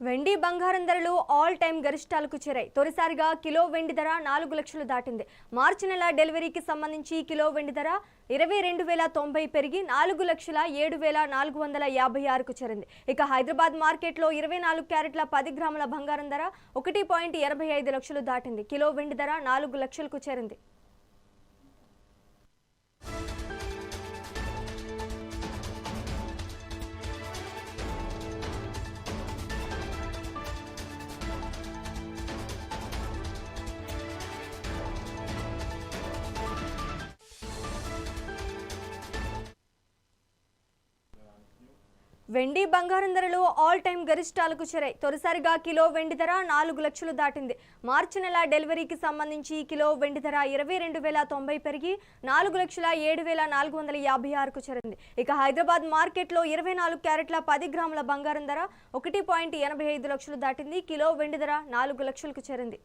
వెండి బంగారం ధరలు ఆల్ టైమ్ గరిష్టాలకు చేరాయి. తొలిసారిగా కిలో వెండి ధర 4 లక్షలు దాటింది. మార్చి నెల డెలివరీకి సంబంధించి కిలో వెండి ధర 22,090 పెరిగి 4,07,456కు చేరింది. ఇక హైదరాబాద్ మార్కెట్లో 24 క్యారెట్ల 10 గ్రాముల బంగారం ధర 1.85 లక్షలు దాటింది. కిలో వెండి ధర 4 లక్షలకు చేరింది. వెండి బంగారం ధరలు ఆల్ టైమ్ గరిష్టాలకు చేరాయి. తొలిసారిగా కిలో వెండి ధర 4 లక్షలు దాటింది. మార్చి నెల డెలివరీకి సంబంధించి కిలో వెండి ధర 22,090 పెరిగి 4,07,456కు చేరింది. ఇక హైదరాబాద్ మార్కెట్లో 24 క్యారెట్ల 10 గ్రాముల బంగారం ధర 1.85 లక్షలు దాటింది. కిలో వెండి ధర 4 లక్షలకు చేరింది.